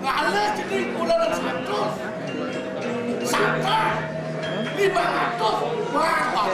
Ngalah jadi ular 100. Saka 500. Wah,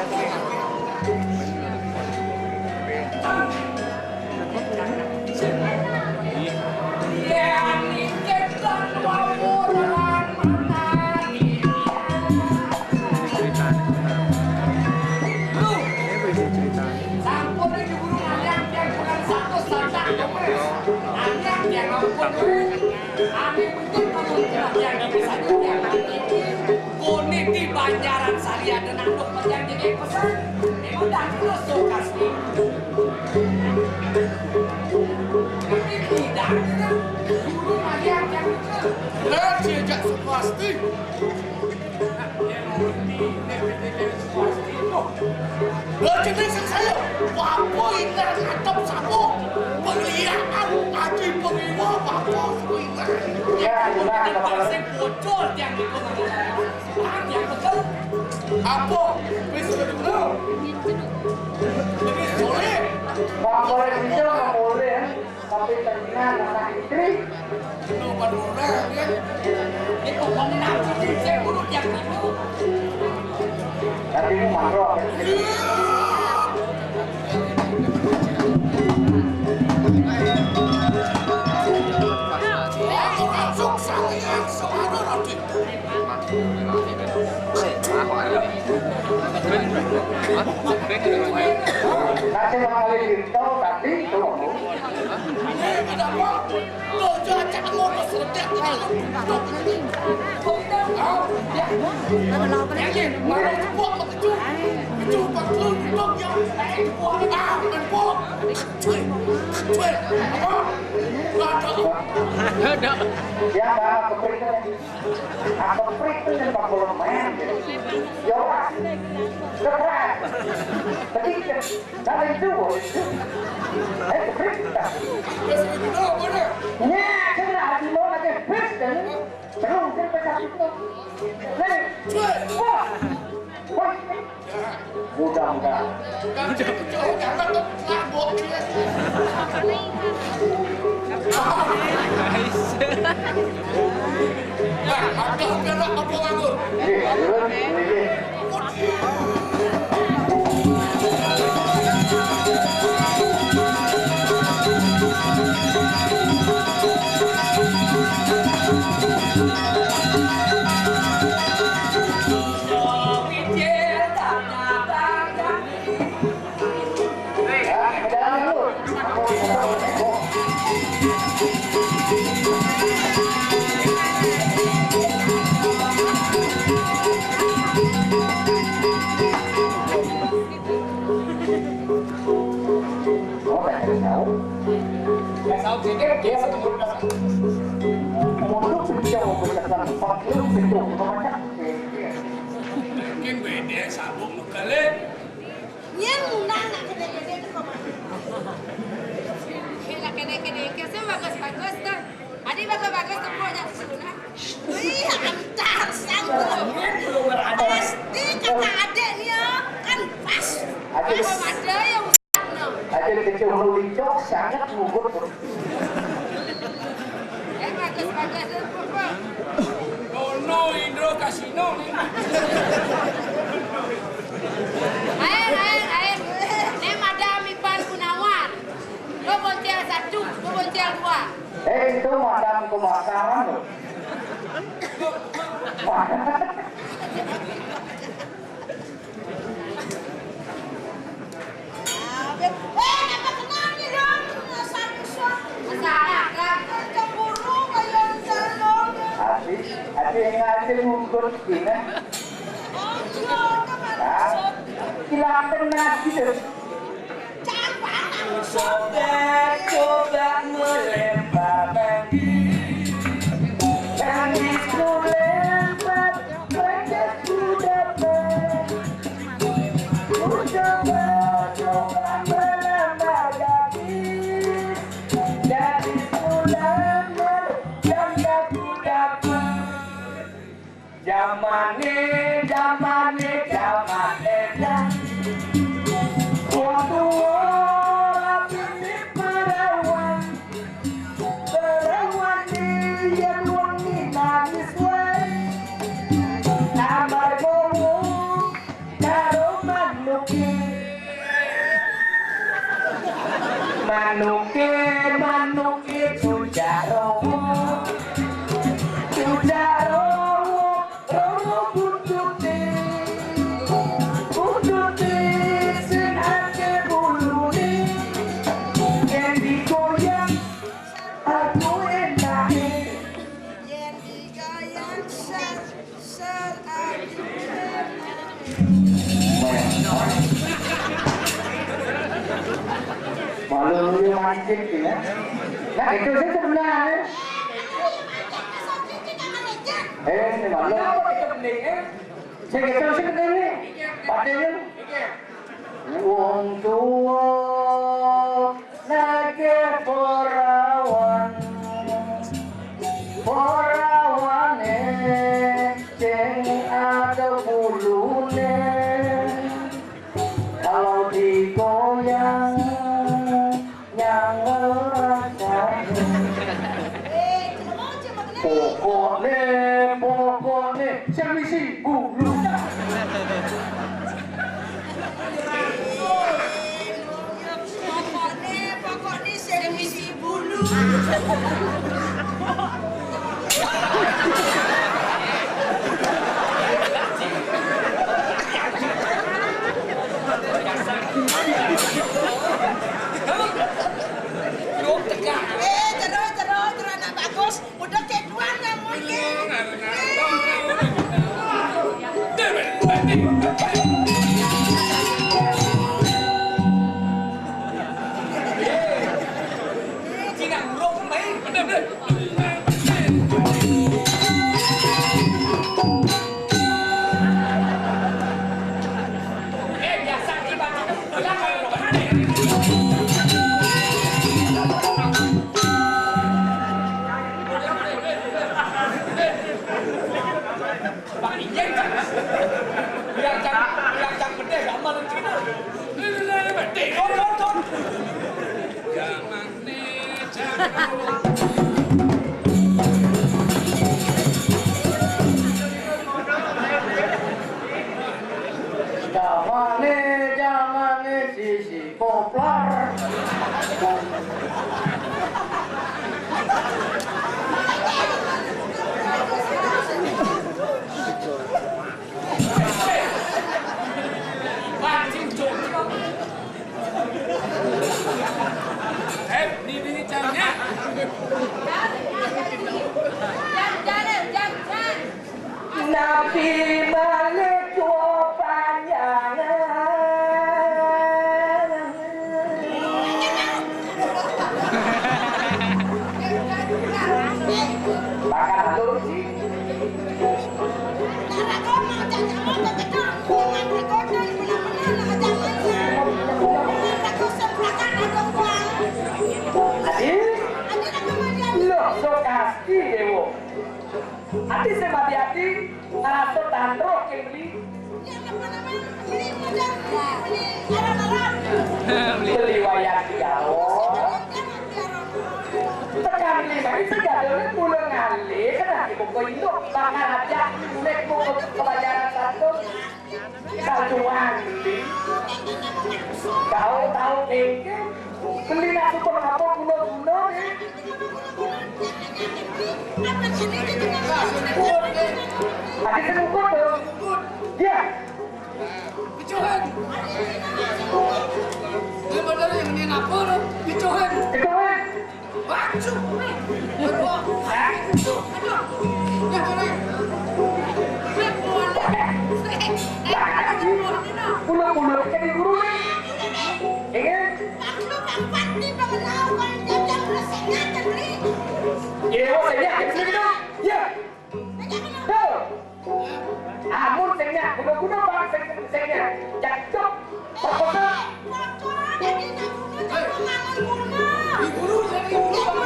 kuning di Banjaran Saria dan anduk yang jadi pesan udah terus kasih ini tidak dulu yang dan sejak pasti jenis saya wapo ingat atap sapo pengliharan aji pengiwa wapo ingat yang pasti bocor yang dikurang yang betul apa bisa betul ini soleh boleh bisa nggak boleh tapi terminal anak istri itu benar ya itu pemenang saya urut yang itu tapi mau marah langsung saya separuh roti nanti mengalir gitu tapi itu tidak mau lo jangan mau kesedek yang malah buat begitu itu betul dok yang buat dan buat cuy apa ada ya nggak keprikan apa keprikan yang 40 lumayan jauh keren tapi kalau itu keprikan nya kena hati mau aja keprikan belum terpecah itu nih wah mudah-mudahan jangan ngabok nah ada berak apa nganggur mungkin beda sabuk kali Yang nang nak kena-kena tu kau mana? Kena kena kesem bagus tu. Adik bagus tu kau jangan suruh. Wih, antar sanggup. Pasti kata adik ni kan pas. Apa ada yang usah. adik kecil meluncur sangat mugut Bagus tu apa? no Indro Kasino ni Air. Ni Madam Ipan Gunawan. Kau bontial 1, kau bontial 2. itu madam pemakaran loh Apa kenal ni dong? Masalah kan? Cemburu kayak salon. adik ngaji mugut gini Oh, iya, silakan ngaji deh coba melempar dan itu lempar banyak sudah coba melempar gadis dari sulama yang aku dapat zamane waktu orang ini perawan pancing ya. Nah itu sih sebenarnya. Ini malah apa kita bening saya kita sih ini padanya wong tua nake porawane ceng ada bulune kalau digoyang yang ngerasa pokoknya semisi bulu pokoknya semisi bulu terus anak bagus udah keduan namanya Jamane sisi poplar Nabi Malik tua panjangan bakal halus sih Sokasti dewo, hati semati hati, atau tandro kembali. Beli wayang gawo. Tekan lima itu jadinya pulang ngali, karena ibu kau itu bakal aja mulai buku pelajaran satu beli. Kau tahu beli nasi apa gula-gula deh. Ada kenapa dong? Ya. Dicohan. Ini modal yang ini apa dong? Dicohan. Dicohan. Baju. Berdua. Aduh. Ya boleh. Pulau-pulau jadi guru nih. Ingat? Ya, saya kecil dong. Ya. Tuh. Amun saya guna bang saya jatuh. Pokoknya. Guru jadi guru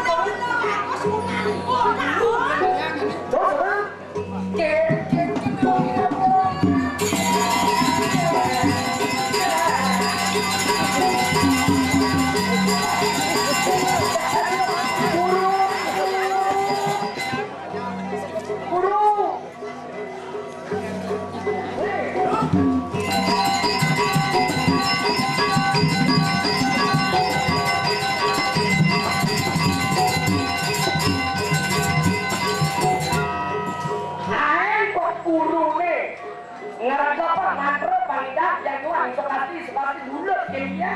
Terus seperti dulu kayaknya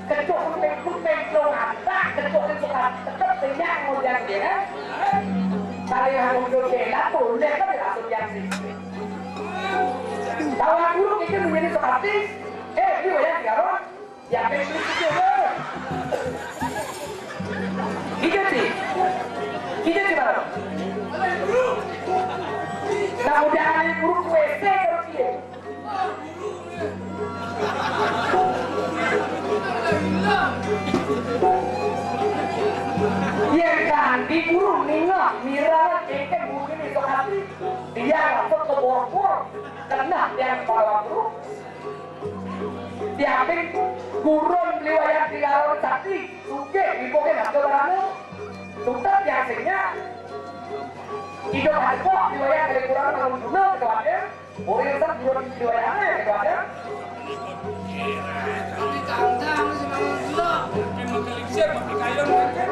kecuali kecuali tetap banyak modern dia kalau yang muncul kelas tuh dia kan tidak asosiasi kalau dulu kita menjadi seperti ini ya sekarang ya pengen itu Kita baru. Nah udah guru WC terus dia. Iya kan, di guru ningok, mira keke guru ini hati. Dia langsung ke bor-bor, kena dia kepala guru. Diambil gurun liwayat di lawan sakti, suke dipoke nak kebarang. Tuntas biasanya hidup harga liwayat dari kurang tahun dulu keduanya, orang yang gurun liwayatnya keduanya. Tapi kandang sama gula. Memang kelingser pakai kayu kan.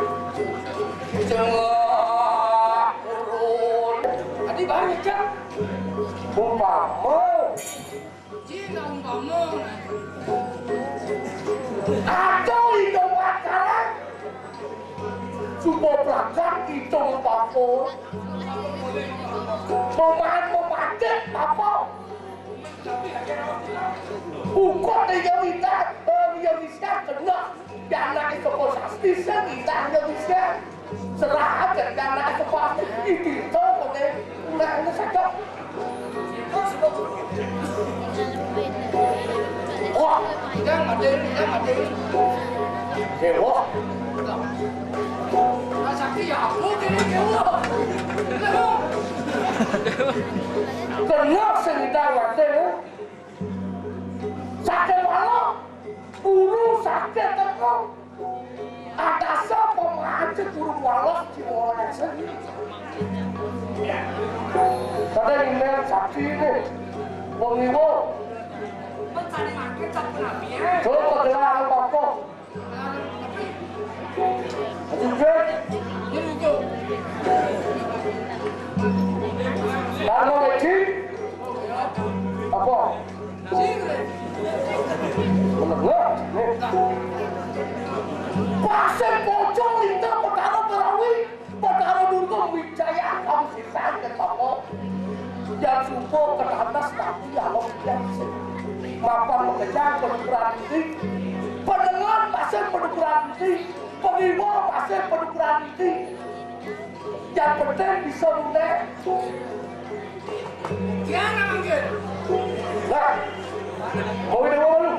Jangan gurun. Tadi banyak kan? Umpama. Cina umpama. Atau hidup acara Sumpah belakang hidup apa Memahat apa Bukan dia minta kena Dana itu posasi kita dia bisa Serah aja dana itu pasti itu Udah saja Wah, Jangan mati. dewa. Nah, sakti ya aku kini dewa. Kena cerita waktu sakit malam, buru sakit terkau. Ada siapa macet buru malam di orang sendiri. Tadi email sakti ini, pengiwo. Mencari makin tak pernah biar. Coba dengar apa-apa. Juga. Ini tuh. Lalu lagi. Apa? Sini. Menengah. Pasir pocong itu perkara berawi. Perkara dulu Wijaya kamu sisain ke toko. Yang subuh ke atas tapi kalau yang mapan mengejar penukuran ini. Pendengar pasir penukuran ini. Pengiwa pasir penukuran ini. Yang penting bisa mulai. Jangan manggil. Nah, mau ini dulu.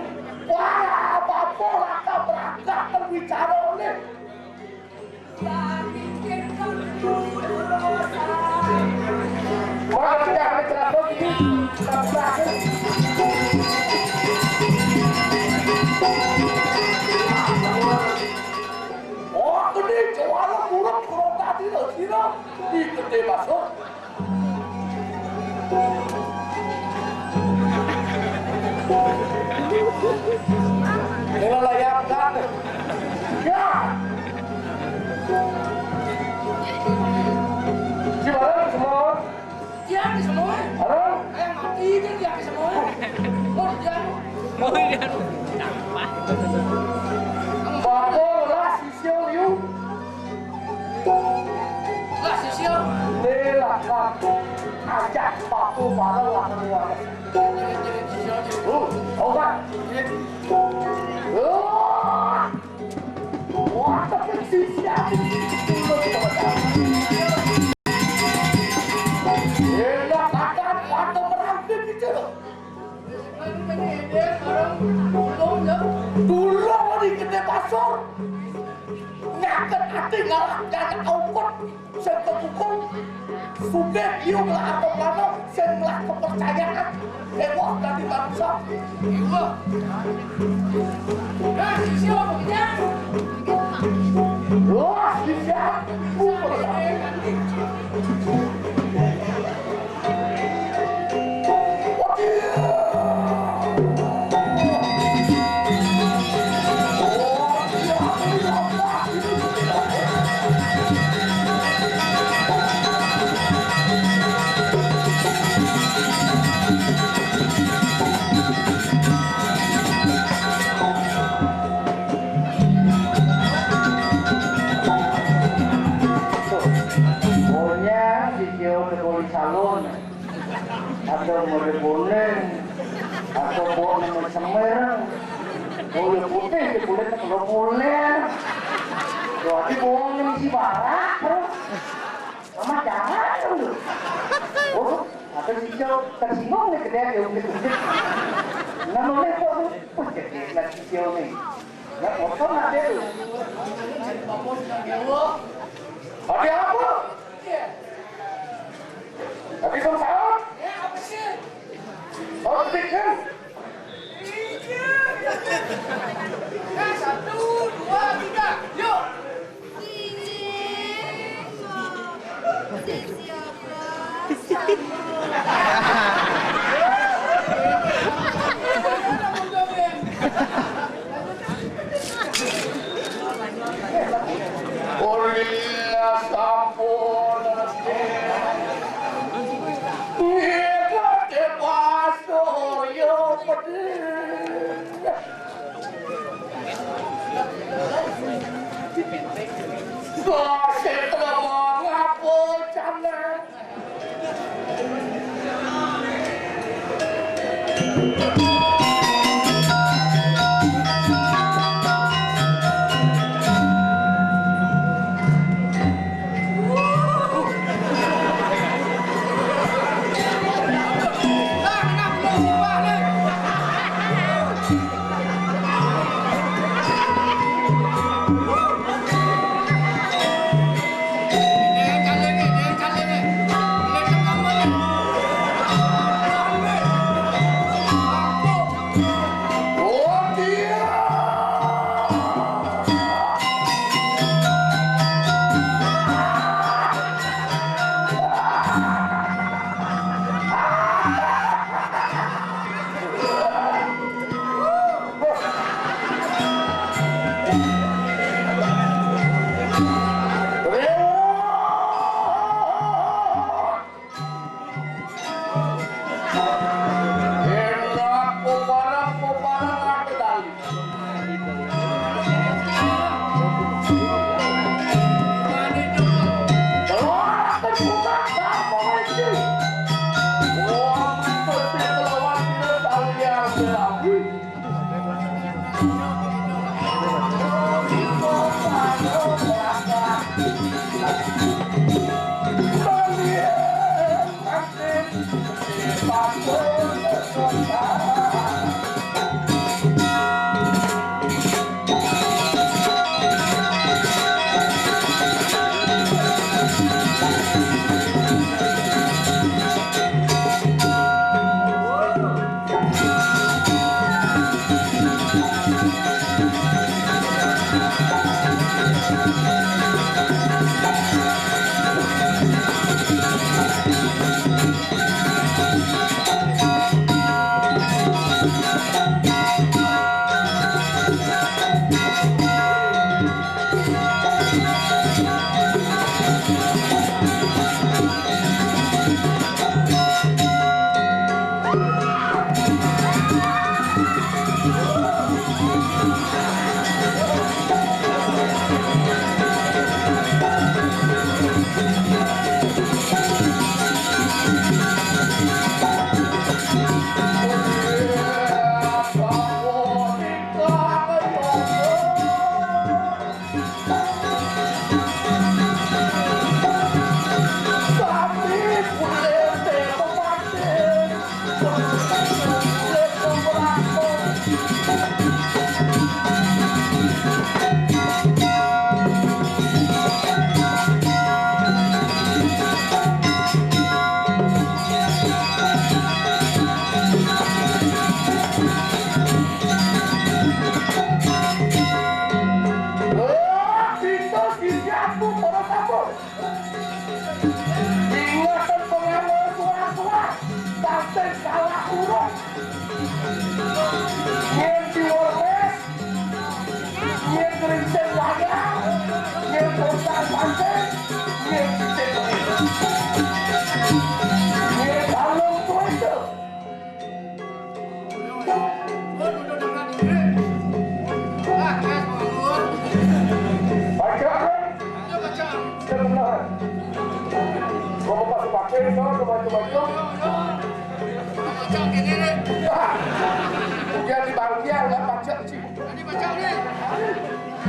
Wah, apa-apa raka berangkat berbicara oleh. Wah, tidak ada cerita begini. Oh, gede, jualan buruk tadi loh, sini. Di gede masuk. Ini layak kan? Ya. Gimana semua? Jangan semua. Halo? Ayam mati kan jangan semua. Mau jangan. Bapak lah sisio liu. Lah sisio. Ini lah kan. Ajak bapak bareng lah keluar. Obat. Wah, tapi sisio. Enak akan pada merangkik gitu. Dulu di gede pasar nyaket hati ngalah dan aukot saya kepukul sudah dia ngelah apa-apa saya ngelah kepercayaan dewa dari bangsa Iwa. Nah, sisio begitu. wah bisa salon atau mode bonen atau bonen semerang boleh putih boleh kalau boleh Jadi bohong ini si barak terus. Mama jangan dulu. Oh, atau si Joe tersinggung nih kedai yang gitu. Namanya kok tuh jadi nasi Joe nih. Nggak potong ada tuh. Ada apa? Tapi bang Saud? Ya, apa sih? Oh, kan? Ya, 1, 2, 3, yuk! Orias ampun Ika te paso yo Gosip ngomong apa jalan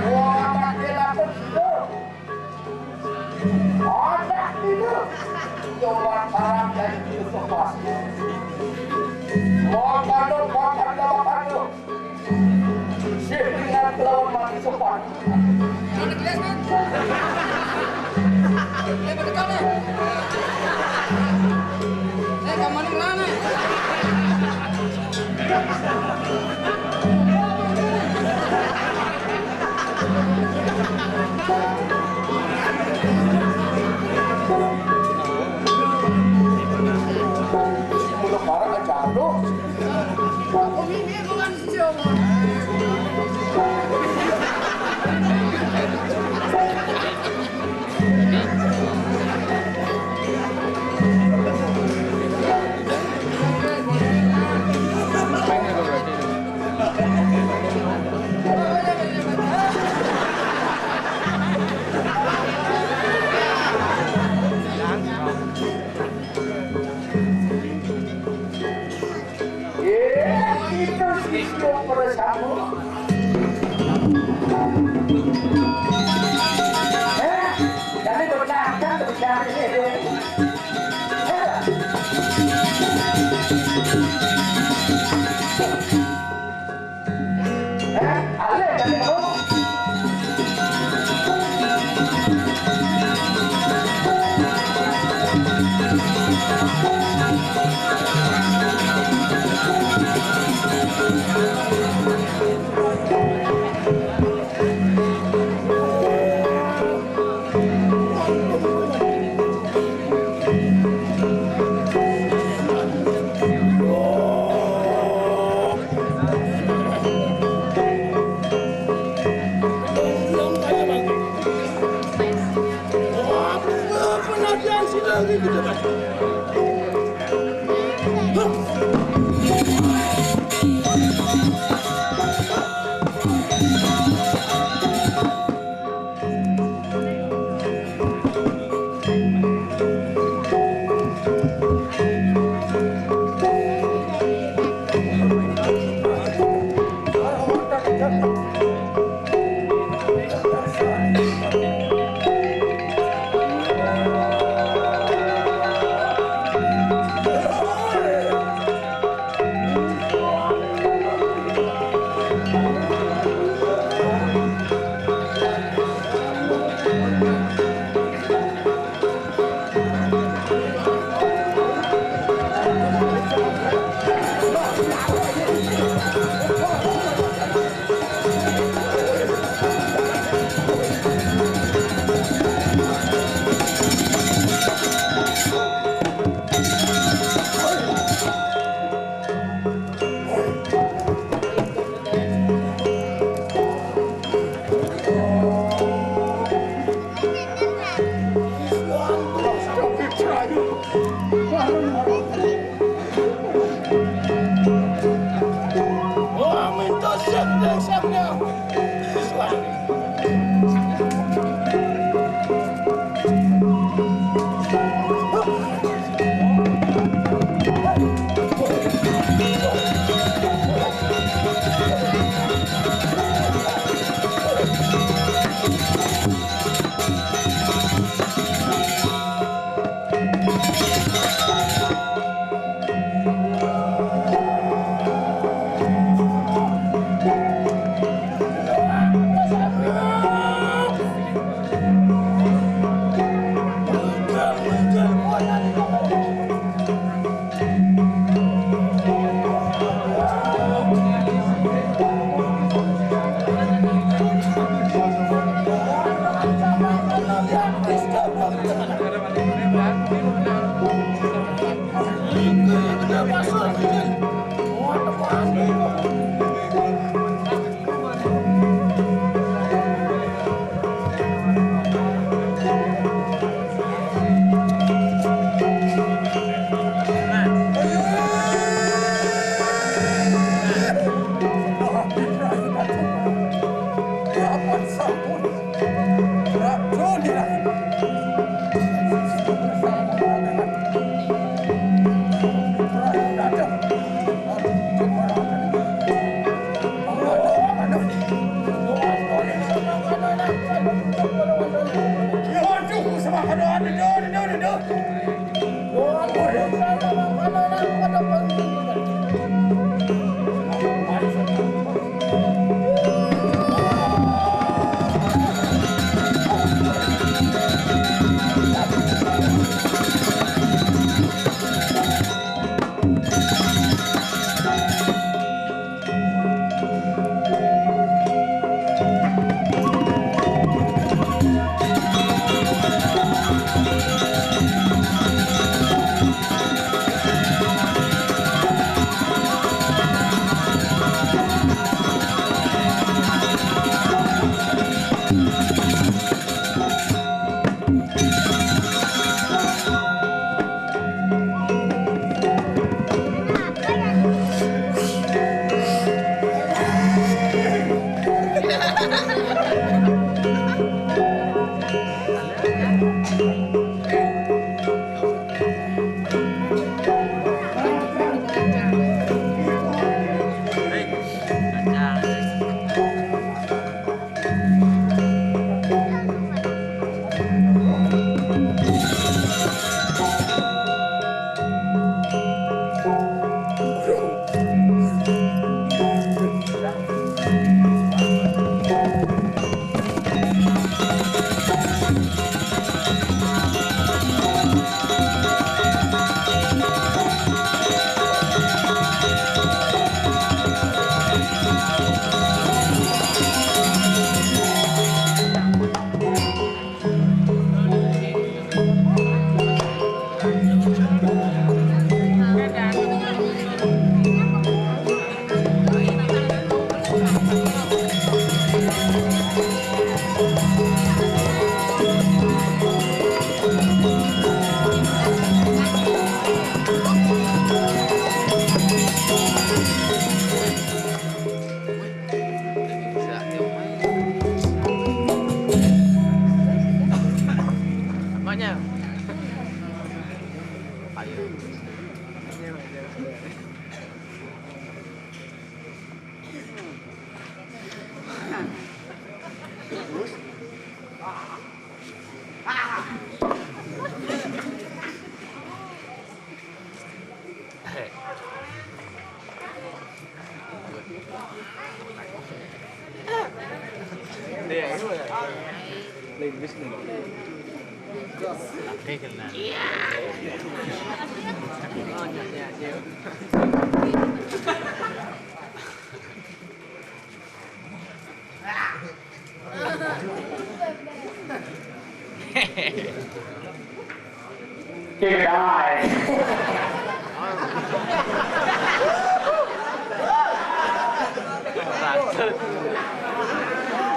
Wah, dia lapar. itu coba parang dan kesopan. Mohon padu. Sehingga kelawan mati sopan. Ada gelas kan? Pada kau nih. Kamu mana melana? Mulut parang aja lo. Oh ini bukan siapa. Itu sih bersama. Jadi berdagang kebicaraan ini. Ale jadi kamu. Pengajian sidang ini.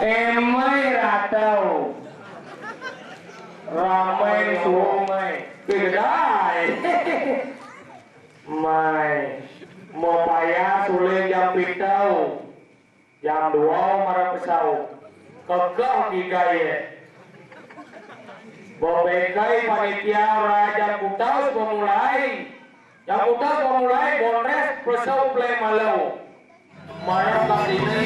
Emai ratau ramai sungai kedai mai mau payah suling jam pitau jam 2 marah pesau kekau gigai bobekai panitia raja kutas pemulai yang kutas pemulai bonres pesau play malau marah kali ini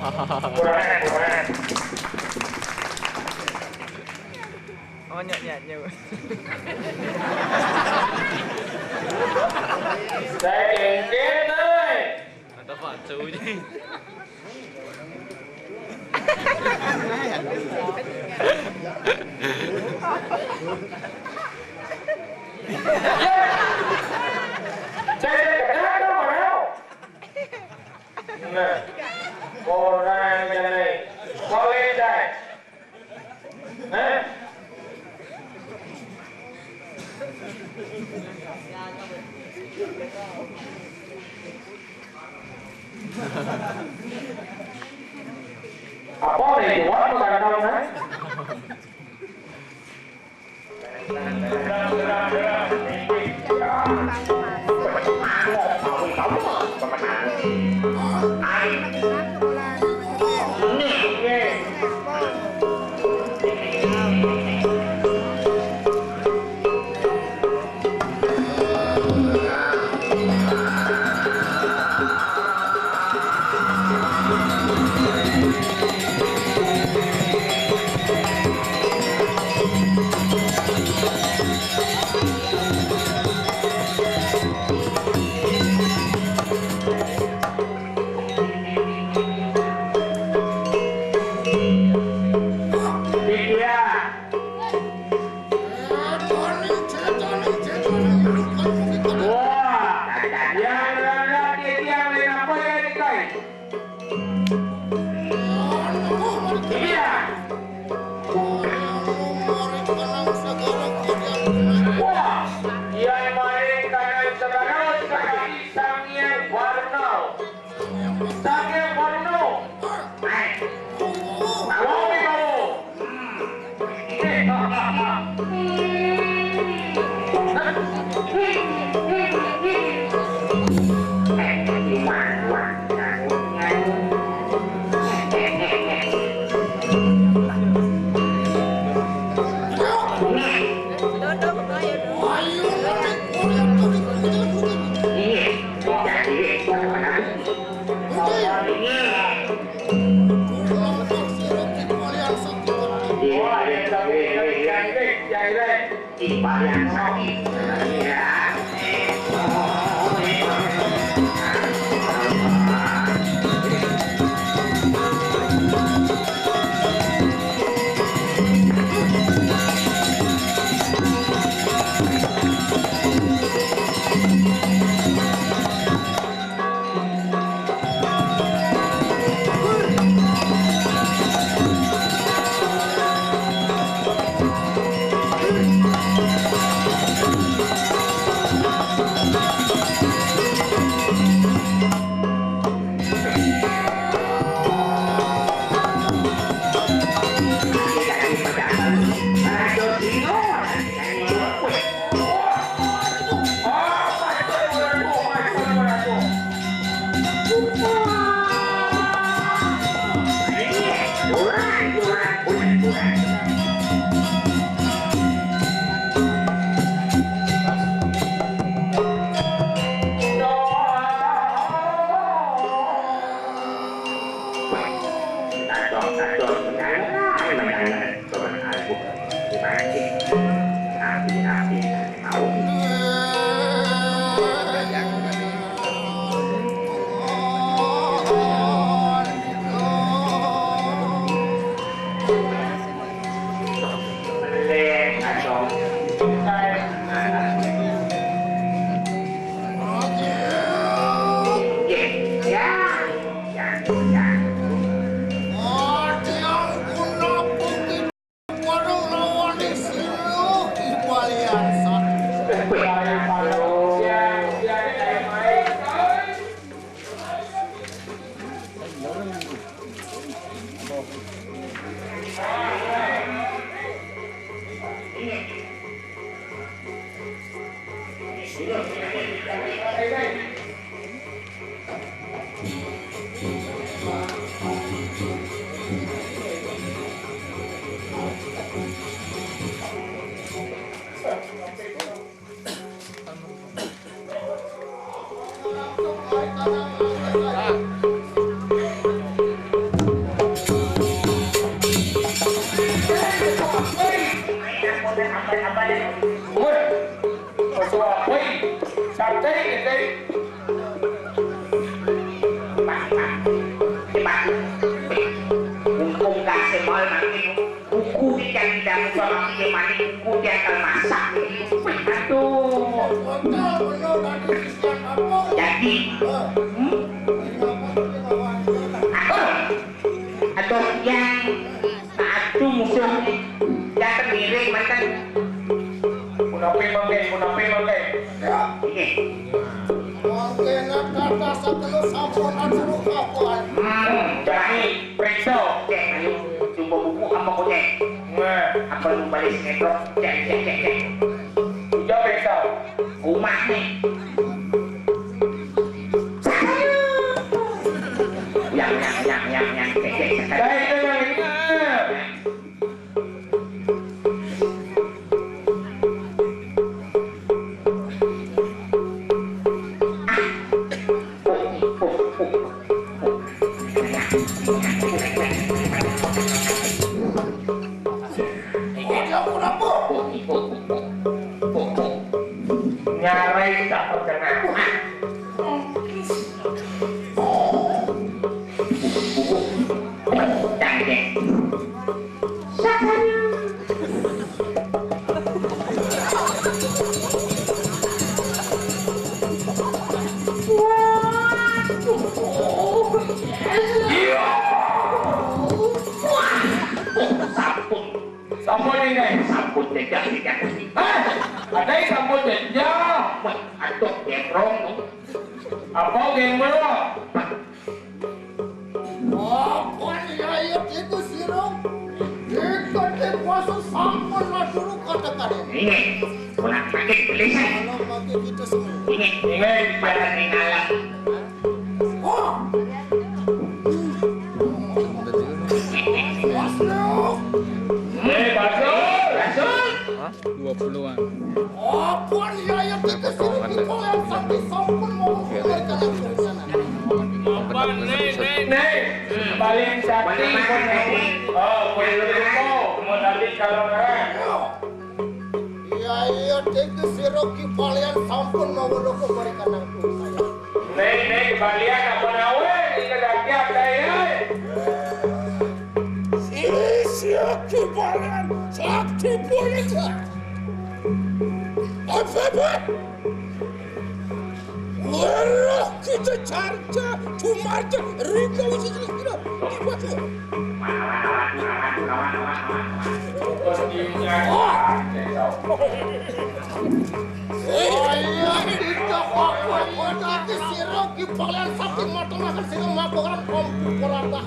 Kurang. Oh nyanyi. Saya kengket ơi. Ada phản chú chứ. Saya kena đâu mà đâu. Nè, cô ra cái này, cô lên đây. Nè. Apa nih, buat makan dong, kan? Hey, kalau gimana kuda masak aduh jadi aduh yang aduh musuh yang terdiri macam kunapi mangke ya ini Oke, nak kata satu sampun anu kapan? Jadi preso cek ayo jumbo buku apa kone apa lu balik sinetron cek jauh preso rumah nih yang cek nyarai tak terkenal sampun ini sampun tidak ada yang sampun tidak aduh gemrong apa gemrong Apa ya itu sirong? Ikan puasa sampun dulu katakan ini pulang sakit belisan kalau bagi kita semua. ini pada tinggalan Oh, Rasul 20-an. apa ya itu sirong? Kita yang sampai sampun mau berkata nih paling sakti oh boleh modali kalau ngerang Ya tega sirong kipalian sampun mau berkata mereka nangku saya. nih kembalian apa nawe ini kedakian saya Siap kipalian sakti politik. Apa? Wah, kita carca, cumarca, rika usi kira. Gimana? Ayah kita apa itu sirok kipalian sakti mata makan sirok makan komputer bahkan.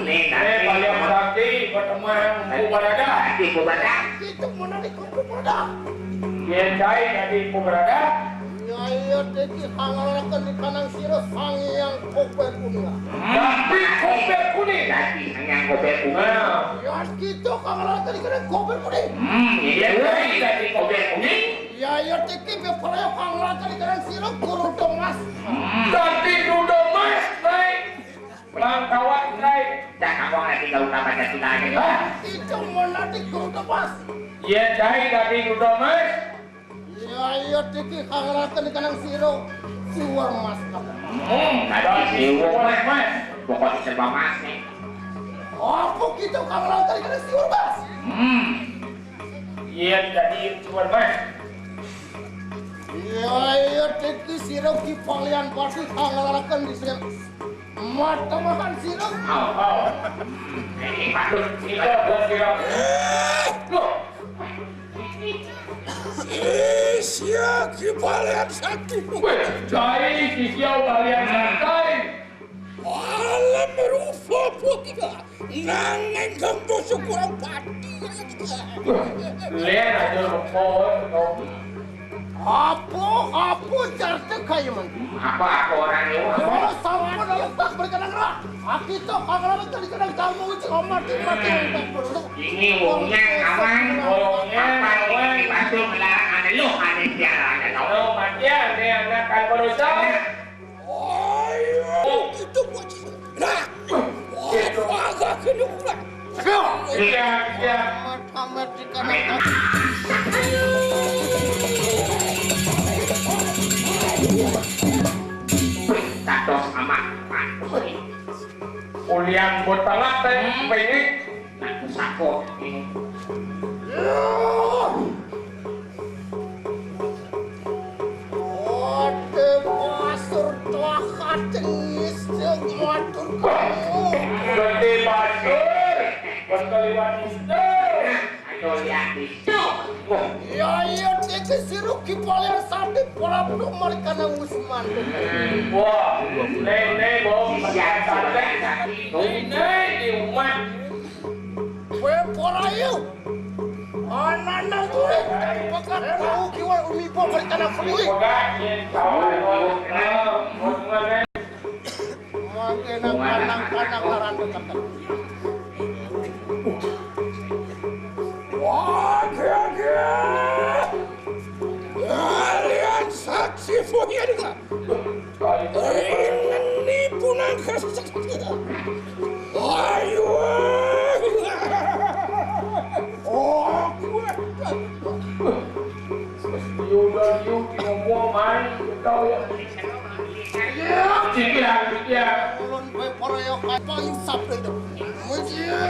nih kalian sakti ketemu Kubarada di Kubarada Itu mana di komputer? yang cai di Kubarada Ya teki hangalakan di kanang sirok sangi yang koper kuning. tapi koper kuning jadi yang koper kuning Ya kita hangalakan di kanang koper kuning. iya jadi koper kuning Ya teki bepalaya hangalakan di kanang sirok guru emas. tapi duduk mas naik langkawat naik jangan kamu nanti kalau kapan sudah ada Itu mana di guru emas. iya cai tadi duduk mas Ya teki hangalakan di kanang sirok siwar mas kapan. ada siwar mas pokoknya serba mas nih Apa kita hangalakan di kanang siwar mas? iya jadi siwar mas Ya teki sirok kipalian pasti hangalakan di sini. Mata makan sirok. ini patut ini bos siwar loh Siap kipalian sakit. cai kisiau kalian santai Alam merupa putih. Nangeng gembo syukurang pati. lihat aja pohon Apa carta kayu man. apa orang itu Kalau sampun dalam tak berkenang rah. Kita kalau tadi kenang kamu uci mati untuk berluk. ini wongnya aman aman bantu melarang ada lu ada tiara ada tahu matian dia anak kan berusaha Ayo kita buat. Nah. Agak kenapa? iya Amat di kanan. tatos amat ulian buat talat teh ini sakot ini. Ode pasur tua katis jeung matur kamu. Gede basur, berkeliwan itu. Ayo lihat itu. Ya iya teke siru kipaler sate pola belum mereka nang Usman. Wah, neng mau siap sate. Neng di umat. Kue pola yuk. Anak-anak gue bakal tahu kiwa umi po mereka nang kulit. Makin panang-panang larang dekat. Wah, kira-kira. Kalian saksi punya juga. Ini punang kasih. Ayo. Oh, You ngomong main kau ya. Cikian. ulun bae paroyo ka paling sapre do. Mujiya.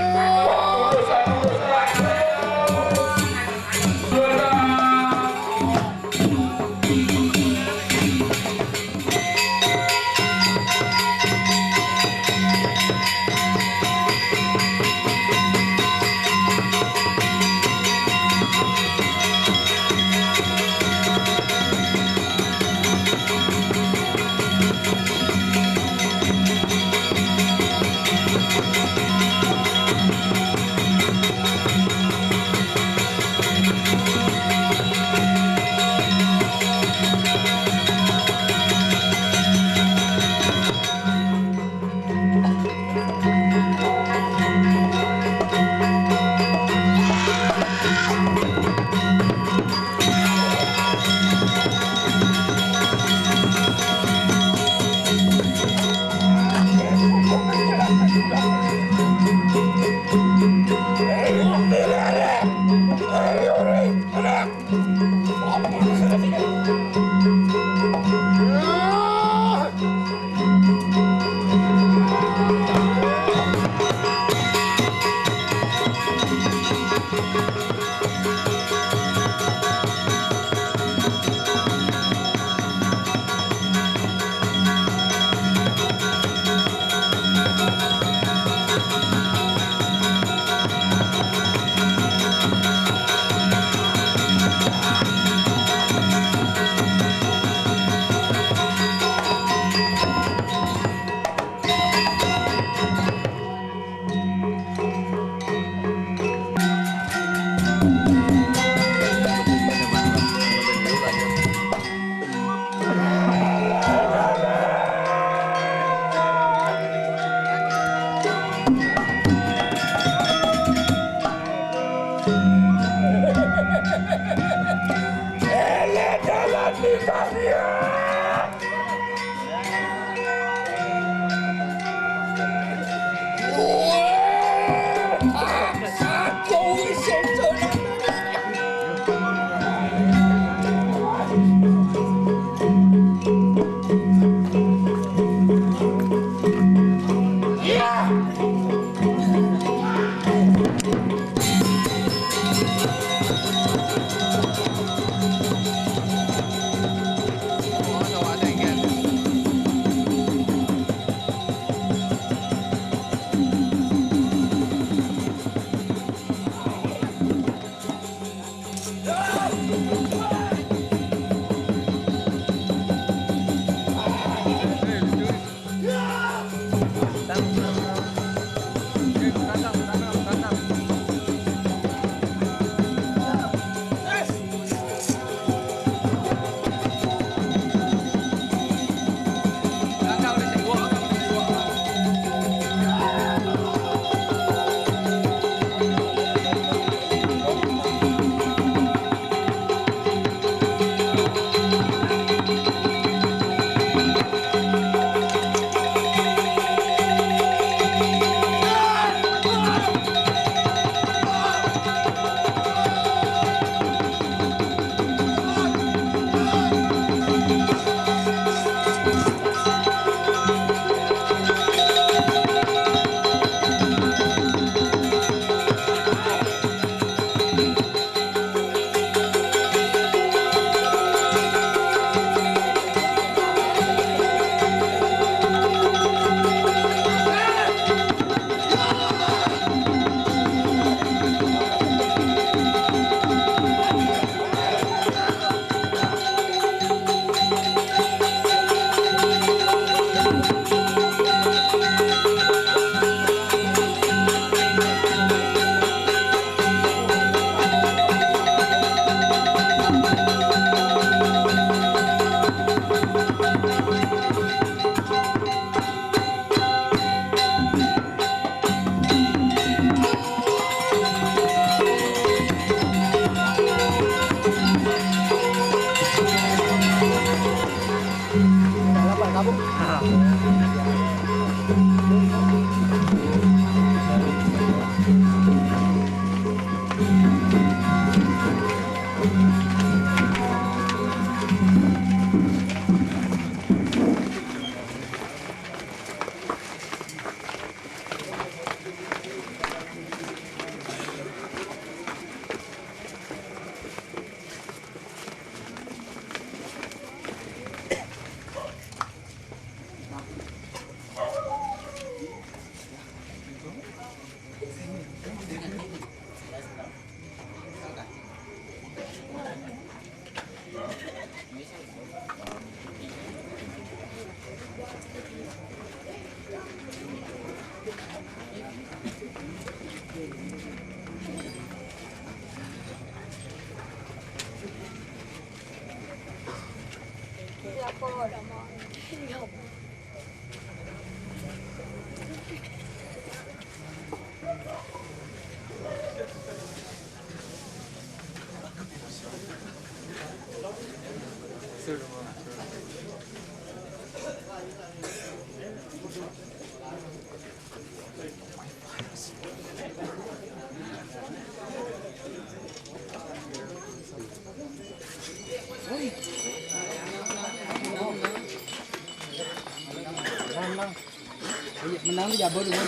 Menang di Jabon dulu.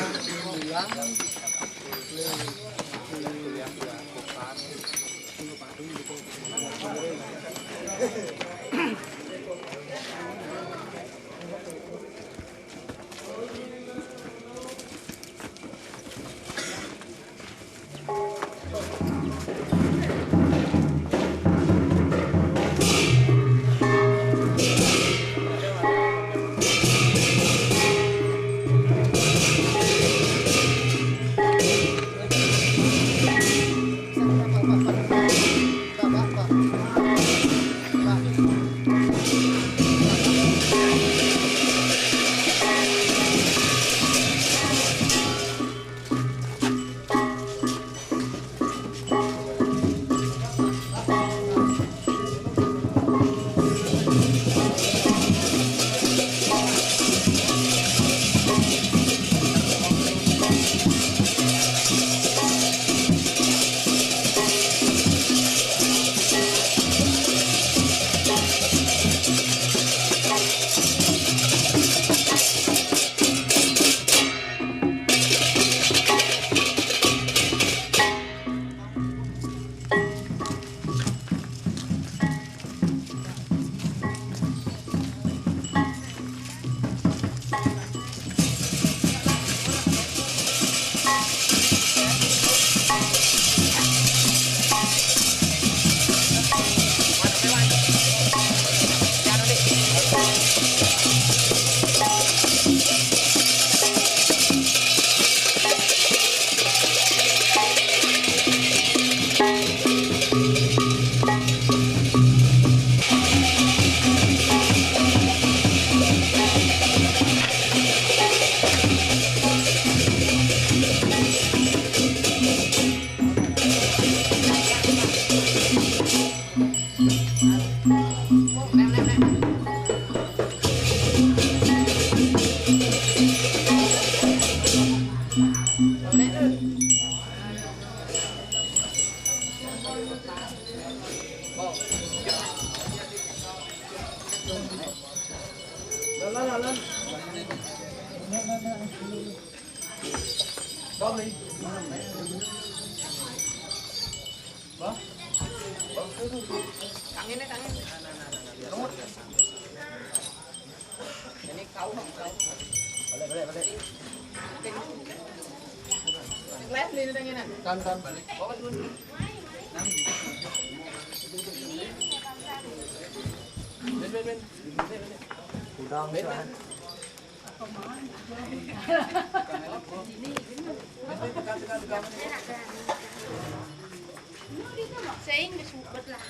Saya nggak sempet lah.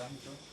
Thank you.